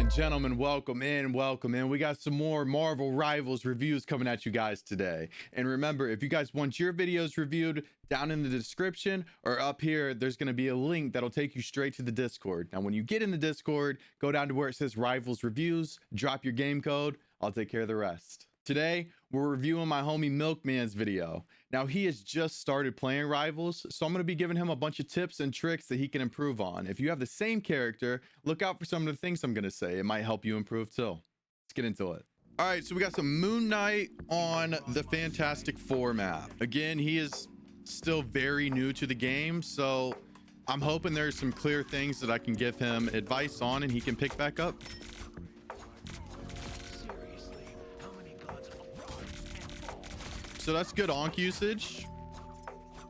and gentlemen, welcome in, welcome in. We got some more Marvel Rivals reviews coming at you guys today. And remember, if you guys want your videos reviewed, down in the description or up here, there's going to be a link that'll take you straight to the Discord. Now, when you get in the Discord, go down to where it says Rivals Reviews, drop your game code. I'll take care of the rest. Today, we're reviewing my homie MilkMan's video. Now, he has just started playing Rivals, so I'm going to be giving him a bunch of tips and tricks that he can improve on. If you have the same character, look out for some of the things I'm going to say. It might help you improve too. Let's get into it. All right, so we got some Moonknight on the Fantastic Four map. Again, he is still very new to the game, so I'm hoping there's some clear things that I can give him advice on and he can pick back up. So that's good onk usage.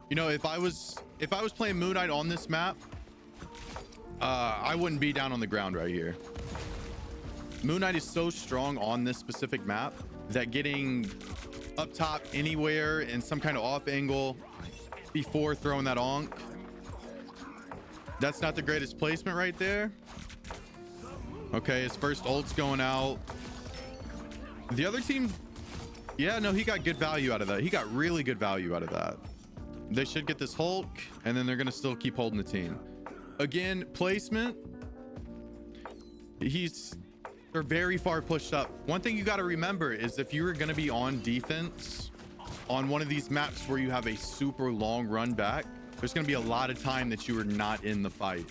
You know, if I was playing Moonknight on this map, I wouldn't be down on the ground right here. Moonknight is so strong on this specific map that getting up top anywhere in some kind of off angle before throwing that onk, that's not the greatest placement right there. Okay, his first ult's going out. The other team, yeah, no, he got good value out of that. He got really good value out of that. They should get this Hulk, and then they're going to still keep holding the team. Again, placement. They're very far pushed up. One thing you got to remember is if you're going to be on defense on one of these maps where you have a super long run back, there's going to be a lot of time that you are not in the fight.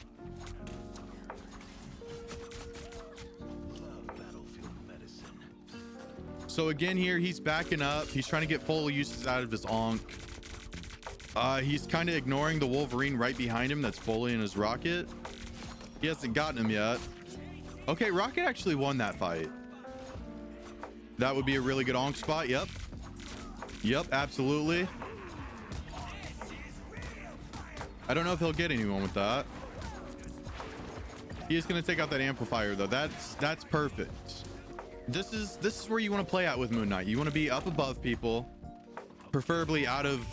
So again, here he's backing up. He's trying to get full uses out of his onk. He's kind of ignoring the Wolverine right behind him that's bullying his Rocket. He hasn't gotten him yet. Okay, Rocket actually won that fight. That would be a really good onk spot. Yep. Yep, absolutely. I don't know if he'll get anyone with that. He is going to take out that amplifier though. That's perfect. This is where you want to play out with Moonknight. You want to be up above people, preferably out of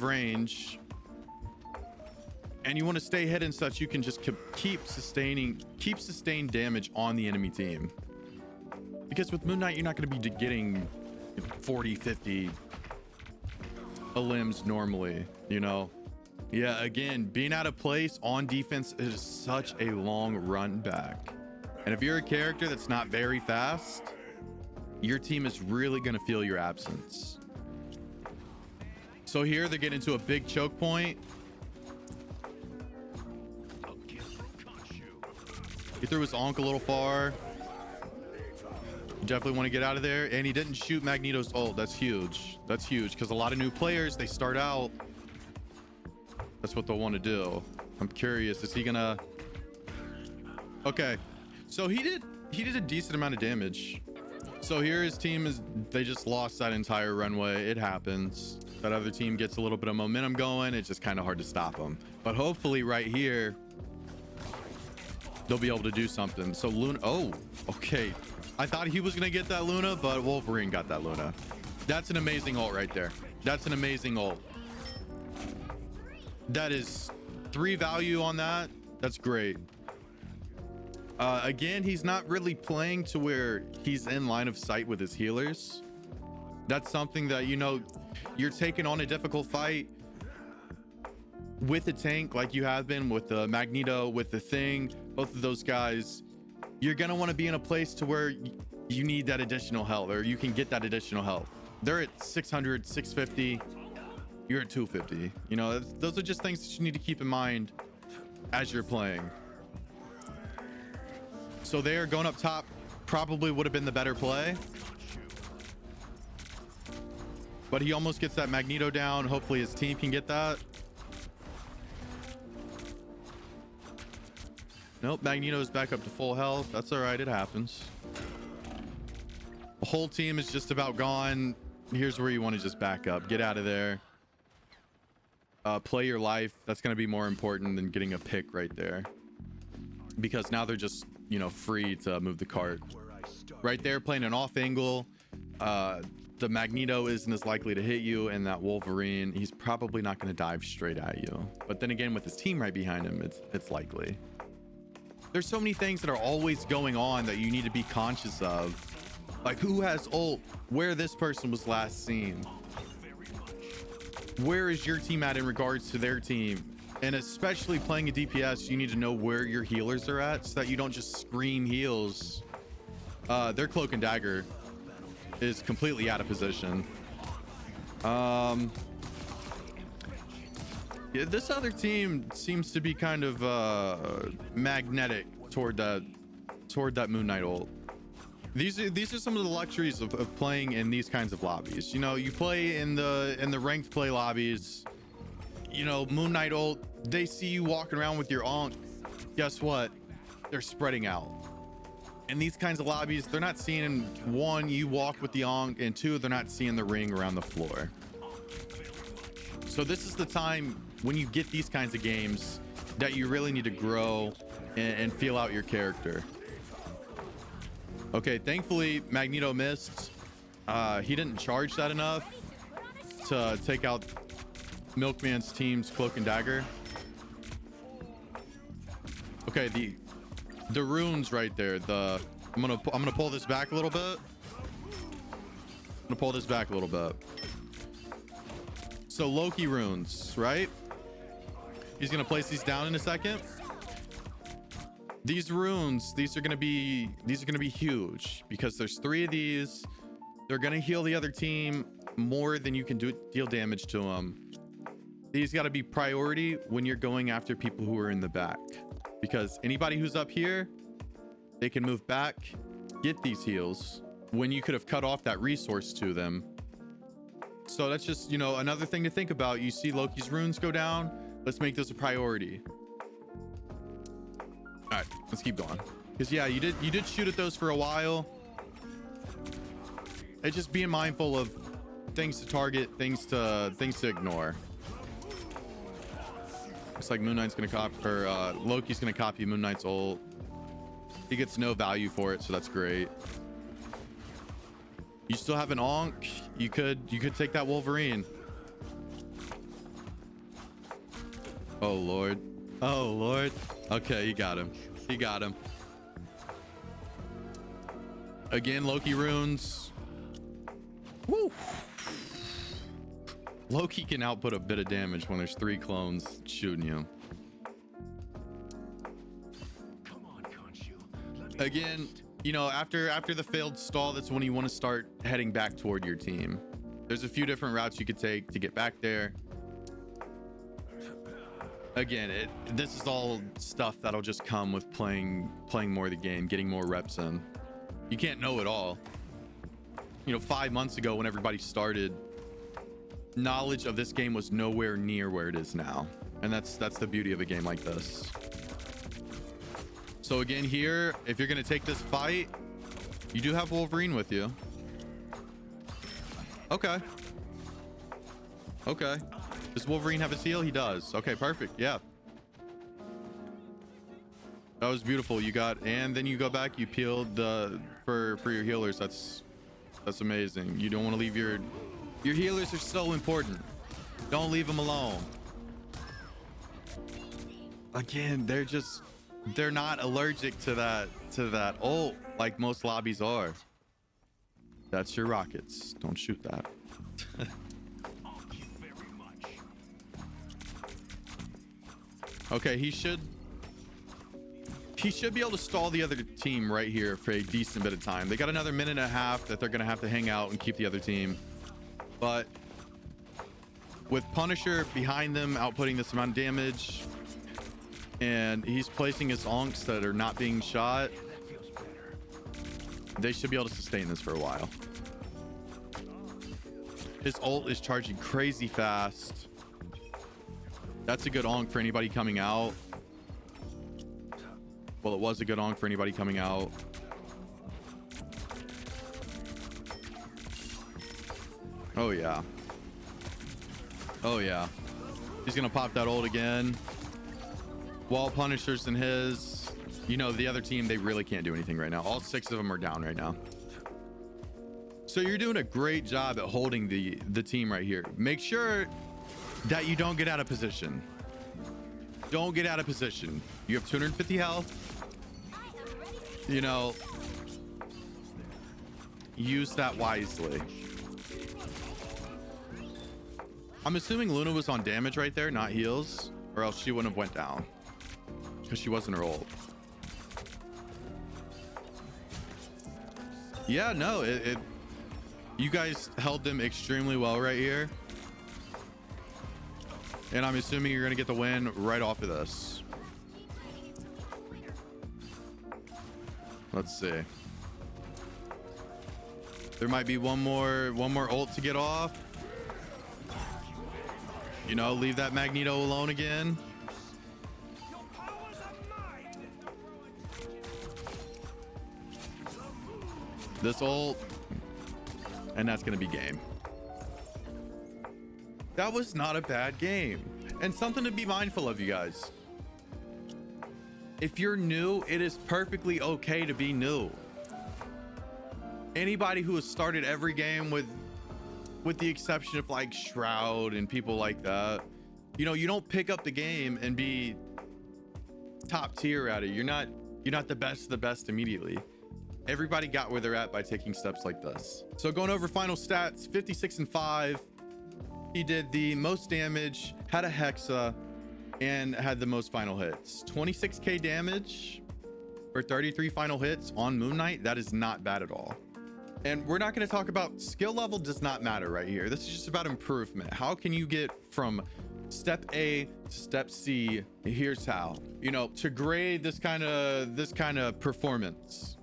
range, and you want to stay hidden such you can just keep sustained damage on the enemy team. Because with Moonknight, you're not going to be getting 40, 50 limbs normally, you know. Yeah, again, being out of place on defense is such a long run back. And if you're a character that's not very fast, your team is really going to feel your absence. So here they're getting into a big choke point. He threw his onk a little far. You definitely want to get out of there. And he didn't shoot Magneto's ult. That's huge. That's huge because a lot of new players, they start out. That's what they'll want to do. I'm curious. Is he going to... Okay. So he did a decent amount of damage. So here his team they just lost that entire runway. It happens. That other team gets a little bit of momentum going. It's just kind of hard to stop them. But hopefully right here, they'll be able to do something. So Luna, oh, okay. I thought he was going to get that Luna, but Wolverine got that Luna. That's an amazing ult right there. That's an amazing ult. That is 3 value on that. That's great. Again, he's not really playing to where he's in line of sight with his healers. That's something that, you know, you're taking on a difficult fight with a tank like you have been with the Magneto, with the Thing, both of those guys. You're going to want to be in a place to where you need that additional health, or you can get that additional health. They're at 600, 650. You're at 250. You know, those are just things that you need to keep in mind as you're playing. So there, going up top probably would have been the better play. But he almost gets that Magneto down. Hopefully his team can get that. Nope, Magneto's back up to full health. That's all right, it happens. The whole team is just about gone. Here's where you want to just back up. Get out of there. Play your life. That's going to be more important than getting a pick right there. Because now they're just, you know, free to move the cart. Right there, playing an off angle. The Magneto isn't as likely to hit you, and that Wolverine, he's probably not going to dive straight at you. But then again, with his team right behind him, it's likely. There's so many things that are always going on that you need to be conscious of. Like who has ult, where this person was last seen. Where is your team at in regards to their team? And especially playing a DPS, you need to know where your healers are at so that you don't just scream heals. Their cloak and dagger is completely out of position. Yeah, this other team seems to be kind of magnetic toward that Moonknight ult. These are some of the luxuries of playing in these kinds of lobbies. You know, you play in the ranked play lobbies. You know, Moonknight ult, they see you walking around with your Ankh. Guess what? They're spreading out. In these kinds of lobbies, they're not seeing, one, you walk with the Ankh, and two, they're not seeing the ring around the floor. So this is the time when you get these kinds of games that you really need to grow and feel out your character. Okay, thankfully Magneto missed. He didn't charge that enough to take out MilkMan's team's cloak and dagger. Okay, the runes right there. I'm gonna pull this back a little bit. So Loki runes, right? He's gonna place these down in a second. These runes, these are gonna be huge because there's 3 of these. They're gonna heal the other team more than you can deal damage to them. These got to be priority when you're going after people who are in the back, because anybody who's up here, they can move back, get these heals when you could have cut off that resource to them. So that's just, you know, another thing to think about. You see Loki's runes go down. Let's make this a priority. All right, let's keep going. Because yeah, you did shoot at those for a while. It's just being mindful of things to target, things to ignore. Looks like Moonknight's gonna copy, or Loki's gonna copy Moonknight's ult. He gets no value for it, so that's great. You still have an Ankh. You could take that Wolverine. Oh Lord. Oh Lord. Okay, he got him. He got him. Again, Loki runes. Woo. Loki can output a bit of damage when there's 3 clones shooting you. Again, you know, after the failed stall, that's when you want to start heading back toward your team. There's a few different routes you could take to get back there. Again, this is all stuff that'll just come with playing more of the game, getting more reps in. You can't know it all. You know, 5 months ago when everybody started, knowledge of this game was nowhere near where it is now, and that's the beauty of a game like this. So again, here, if you're gonna take this fight, you do have Wolverine with you. Okay. Does Wolverine have his heal? He does. Okay, perfect. Yeah, that was beautiful. You got, and then you go back, you peeled for your healers. That's amazing. You don't want to leave your healers are so important. Don't leave them alone. Again, they're not allergic to that ult like most lobbies are. That's your rockets. Don't shoot that. Okay, he should be able to stall the other team right here for a decent bit of time. They got another minute and a half that they're gonna have to hang out and keep the other team. But with Punisher behind them, outputting this amount of damage, and he's placing his Ankhs that are not being shot, they should be able to sustain this for a while. His ult is charging crazy fast. That's a good Ankh for anybody coming out. Well, it was a good Ankh for anybody coming out. Oh yeah. Oh yeah. He's gonna pop that ult again. While Punisher's in his, you know, the other team, they really can't do anything right now. All 6 of them are down right now. So you're doing a great job at holding the team right here. Make sure that you don't get out of position. Don't get out of position. You have 250 health. you know, use that wisely. I'm assuming Luna was on damage right there, not heals, or else she wouldn't have went down because she wasn't her ult. Yeah, no, you guys held them extremely well right here. And I'm assuming you're going to get the win right off of this. Let's see. There might be one more ult to get off. You know, leave that Magneto alone again. This ult, and that's going to be game. That was not a bad game. And something to be mindful of, you guys. If you're new, it is perfectly okay to be new. Anybody who has started every game with the exception of like Shroud and people like that, you know, you don't pick up the game and be top tier at it. You're not the best of the best immediately. Everybody got where they're at by taking steps like this. So going over final stats, 56 and 5. He did the most damage, had a Hexa, and had the most final hits. 26k damage for 33 final hits on Moonknight. That is not bad at all. And we're not going to talk about skill level, does not matter right here. This is just about improvement. How can you get from step A to step C? Here's how, you know, to grade this kind of performance.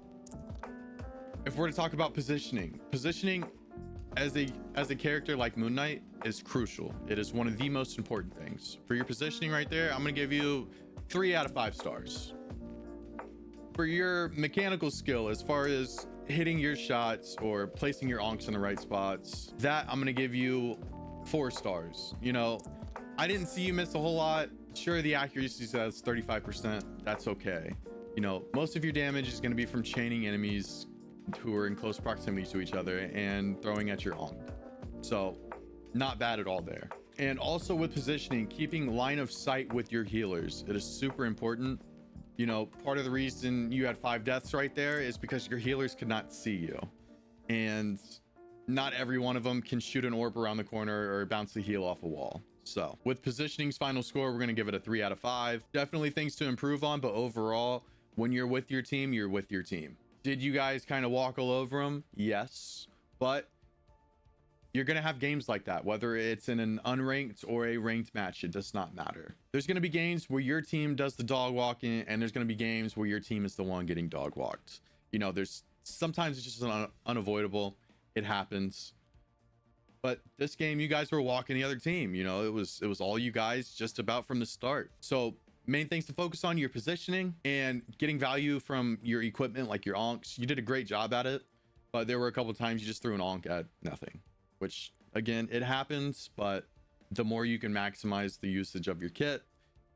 If we're to talk about positioning as a character like Moonknight is crucial. It is one of the most important things. For your positioning right there, I'm going to give you 3 out of 5 stars. For your mechanical skill, as far as hitting your shots or placing your onks in the right spots, that I'm going to give you 4 stars. You know, I didn't see you miss a whole lot. Sure, the accuracy says 35%. That's okay. You know, most of your damage is going to be from chaining enemies who are in close proximity to each other and throwing at your onk. So not bad at all there. And also with positioning, keeping line of sight with your healers, it is super important. You know, part of the reason you had 5 deaths right there is because your healers could not see you, and not every one of them can shoot an orb around the corner or bounce the heal off a wall. So with positioning's final score, we're going to give it a 3 out of 5. Definitely things to improve on, but overall, when you're with your team, you're with your team. Did you guys kind of walk all over them? Yes, but you're going to have games like that, whether it's in an unranked or a ranked match. It does not matter. There's going to be games where your team does the dog walking, and there's going to be games where your team is the one getting dog walked. You know, there's sometimes it's just unavoidable. It happens. But this game, you guys were walking the other team. You know, it was all you guys just about from the start. So main things to focus on, your positioning and getting value from your equipment, like your onks. You did a great job at it, but there were a couple of times you just threw an onk at nothing, which again, it happens, but the more you can maximize the usage of your kit,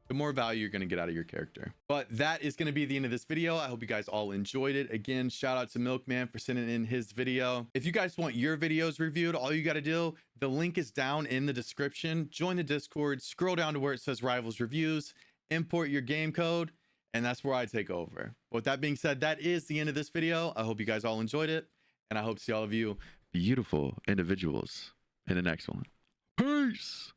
the more value you're going to get out of your character. But that is going to be the end of this video. I hope you guys all enjoyed it. Again, shout out to MilkMan for sending in his video. If you guys want your videos reviewed, all you got to do, the link is down in the description. Join the Discord, scroll down to where it says Rivals Reviews, import your game code, and that's where I take over. With that being said, that is the end of this video. I hope you guys all enjoyed it, and I hope to see all of you beautiful individuals in the next one. Peace.